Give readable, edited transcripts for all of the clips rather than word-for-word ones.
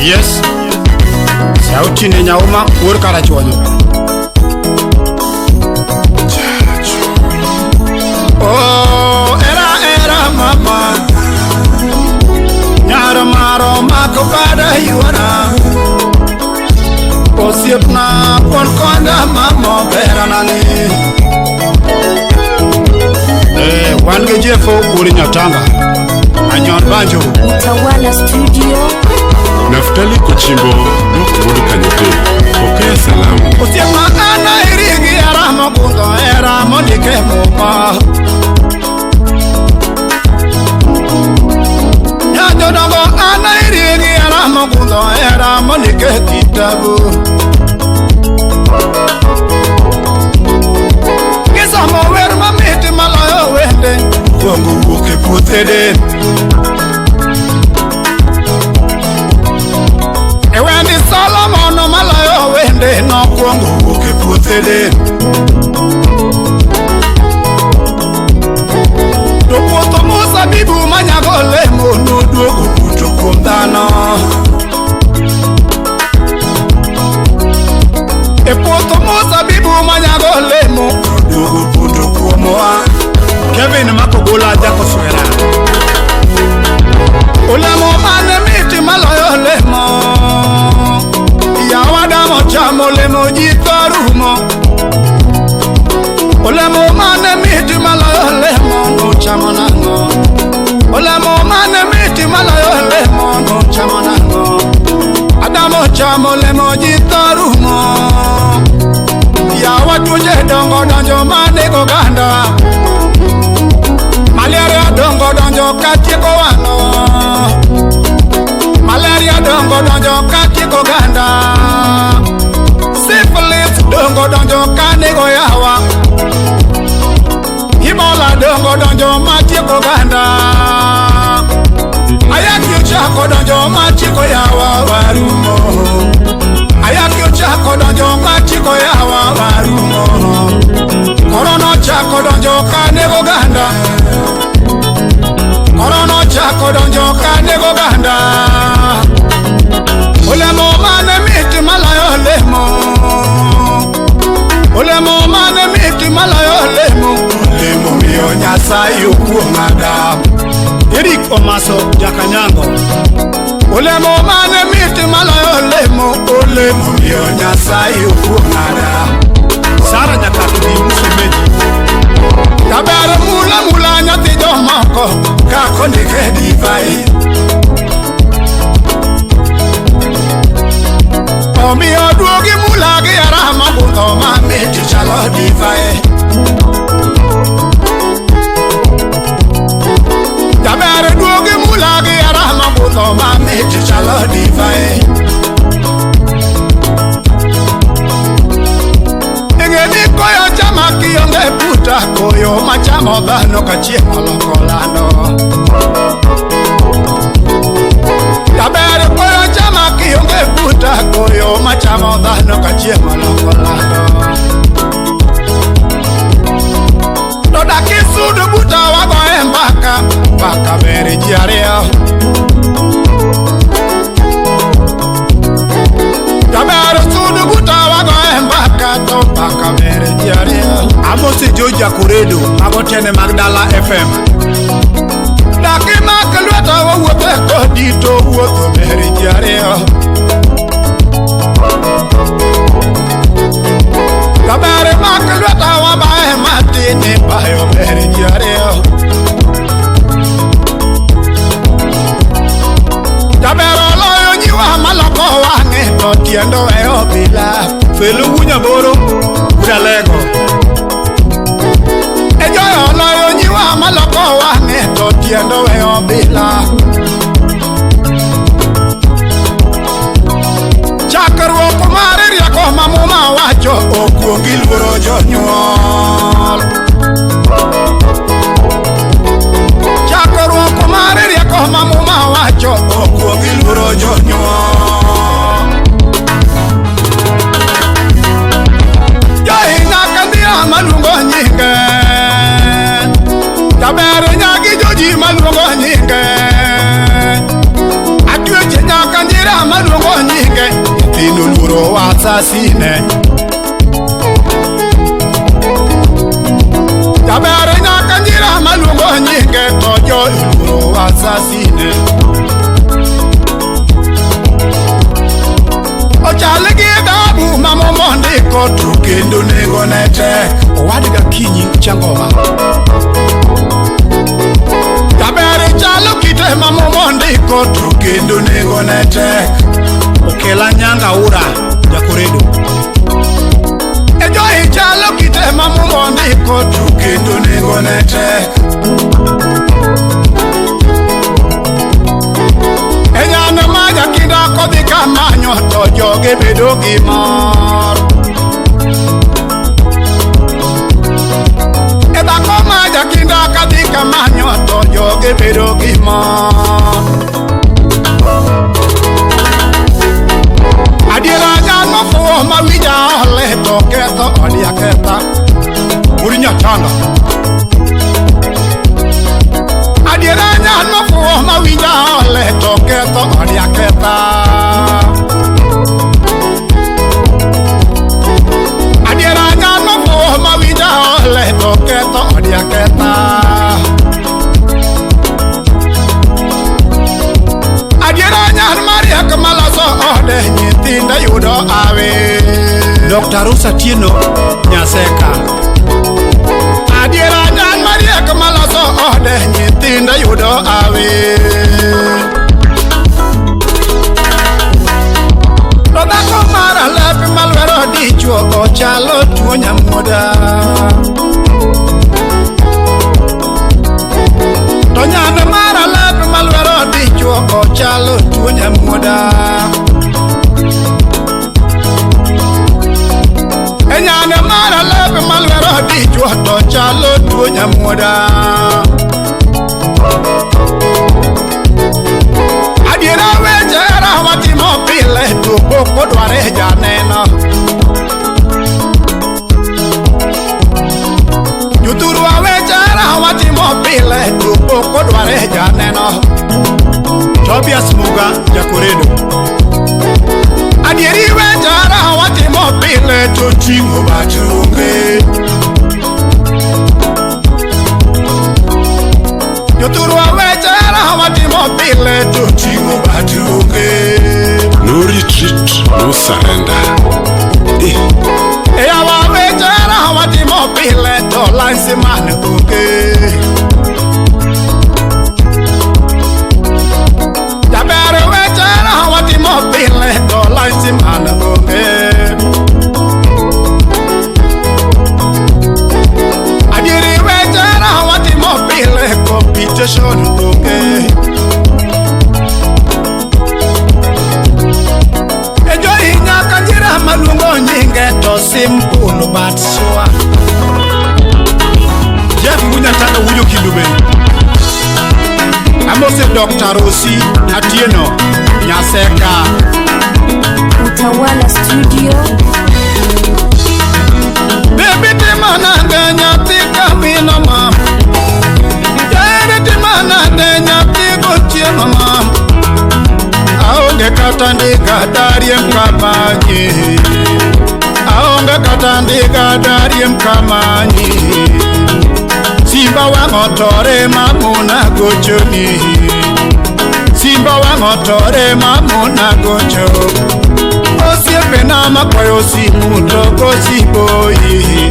Yes. Sauti ni nyauma urkara chonyo. Oh, era mama. Nyaro maro makobada yuana. Osiepna pon konda mama bera nani. Wange jefo uri nyatanga. Anyon banjo. Utawala Studio. Naftali Kuchimbo Nukuru Kanyote Pokea salamu. Osiepna ana irigi era mogundo era monike mopa. Nyadongo ana irigi era mogundo era monike kitabu. Kisamo wer mamiti malayo wende Kwangu uke putede Ewendi Salomono malayo wende No kwangu uke putede Tuputo Musa bibu manyagole Mono duogu puto kumdana Eputo Musa bibu manyagole Mono duogu puto kumoa Kevin Makogola jako swera Ulemo mane miti malayo lemo Yawada mochamo lemo jitarumo Ulemo mane miti malayo lemo No chamo nango Ulemo mane miti malayo lemo No chamo nango Adamo chamo lemo jitarumo Yawaduje dongo donjo mane goganda Malaria dongo donjo katieko wano Malaria dongo donjo katieko ganda Syphilis dongo donjo kanego yawa Ebola dongo donjo matieko ganda Ayaki uchako donjo matieko yawa warumo Ayaki uchako donjo matieko yawa warumo Korono chako donjo kanego ganda Korono chako donjo kanego ganda Ulemo mane miti malayo lemo Ulemo mane miti malayo lemo Ulemo miyo Nyasaye ukuongada Eric Omaso Jakanyango Ulemo mane miti malayo lemo Ulemo miyo Nyasaye ukuongada Sara Nyakatudi Musemeji Tabere mula nyati jomako Kako nike divai Omi oduogi mula gi arama Buto mame chichalo divai Tabere duogi mula gi arama Buto mame chichalo divai Ngeni koyo chama kionge puta Koyo machamo dhano kachiemo lokolano Tabere koyo chama kionge puta Koyo machamo dhano kachiemo lokolano Toda kisudu buta wago embaka Baka beri jiario Tabere sudu buta wago embaka Baka beri jiario Amosi Joja Kuredo Magotene Magdala FM Daki makalweta wawote kodito Woto beri jiario Tabere makalweta wabae matini Bayo beri jiario Tabere loyo nyiwa maloko wange Totiendo weo bila Felu wunya boro Ujalego Ejoyo loyo nyiwa maloko wange Totiendo weo bila Chakarwo kumari riako mamuma wacho Okuongi luoro jonyuol Chakarwo kumari riako mamuma wacho Okuongi luoro jonyuol Johinga kandira malungo nyinge Tabere nyagi joji malungo nyinge Atweche nyaka njira maluongo nyinge nyithindo luoro asasine. Jaber nyaka nyira maluongo nyinge to jo luoro asasine. Ochal gi dabu mamomo ndiko to kendo nego ne tek. Owadiga kinyi changoma. Jaber chalo kite mamomo ndiko to kendo nego ne tek. Okela nyanga ura Jakoredo. Ejo chalo kite mamomo ndiko to kendo nego ne tek. Enyana maja kinda kodhi kamanyo to joge bedo gi mor. Edhako maja kinda kadhi kamanyo to joge bedo gi mor. Adiera nyano fuo mawija ole to ketho odi aketha. Uri nyatanga. Adiera nyano fuo mawija ole to ketho odi aketha. Adiera nyano fuo mawija ole to ketho odi aketha. Adiera nyano maria kamalaso ode nyithinda yudo awe. Dr. Rosa Tieno Nyaseka. Adiera nyano maria kamalaso ode nyithinda yudo awe. Rodako mara lepi malwero dichwo ochalo tuo nyamuoda. To nyano mara lepi malwero dichwo ochalo tuo nyamuoda. Enyano mara lepi malwero dichwo ochalo tuo nyamuoda. Adiera wejera watimo pile to poko dware janeno. Juturu wejera watimo pile to poko dware janeno. Tobias Muga Jakoredo. Adieri wejera watimo pile to chingo batunge. Juturu wejera watimo pile to chingo batunge. No retreat, no surrender. Eya wa wejera watimo pile to lansi mane uge. Jaber wejera watimo pile to lansi mane uge. Adiri wejera watimo pile competition uge. Malungo nyinge to simple but sure. Jeff Munyatanga wujo kindube. Amose Dr. Rosi Atieno Nyaseka. Utawala Studio. Baby timana denya tika mino mam. Jere timana denya tiko chie mama. Aonge katandiga dariem kamanyi. Aonge katandiga dariem kamanyi. Simba wangotore mamuna gochoni. Simba wangotore mamuna gocho. Osiepe nama kwayo simu toko siboyi.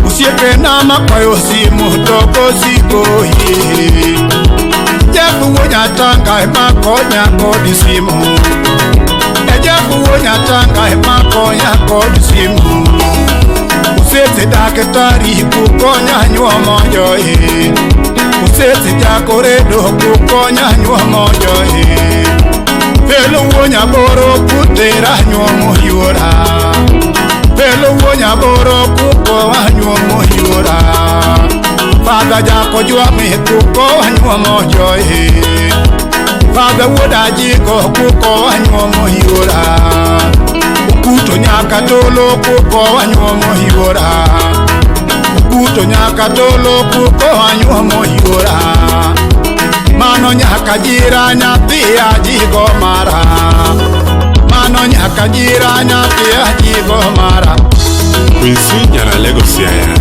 Osiepe nama kwayo simu toko siboyi. Jefu Nyatanga emakonya kodi simu. Jefu Nyatanga emakonya kodi simu. Usete dakitari kukonya nyuomo joe. Usete Jakoredo kukonya nyuomo joe. Pelo Nyaboro kutera nyuomo yora. Pelo Nyaboro kukonya nyuomo yora. Father Jako Juame kuko anyuomo joe. Father Wodajiko kuko anyuomo yora. Ukuto nyaka tolo kuko anyuomo yora. Ukuto nyaka tolo kuko anyuomo yora. Mano nyaka jira nyathi ajigo mara. Kwano nyaka jira nyathi ajigo mara. Kwisi nyana Lagos yaya.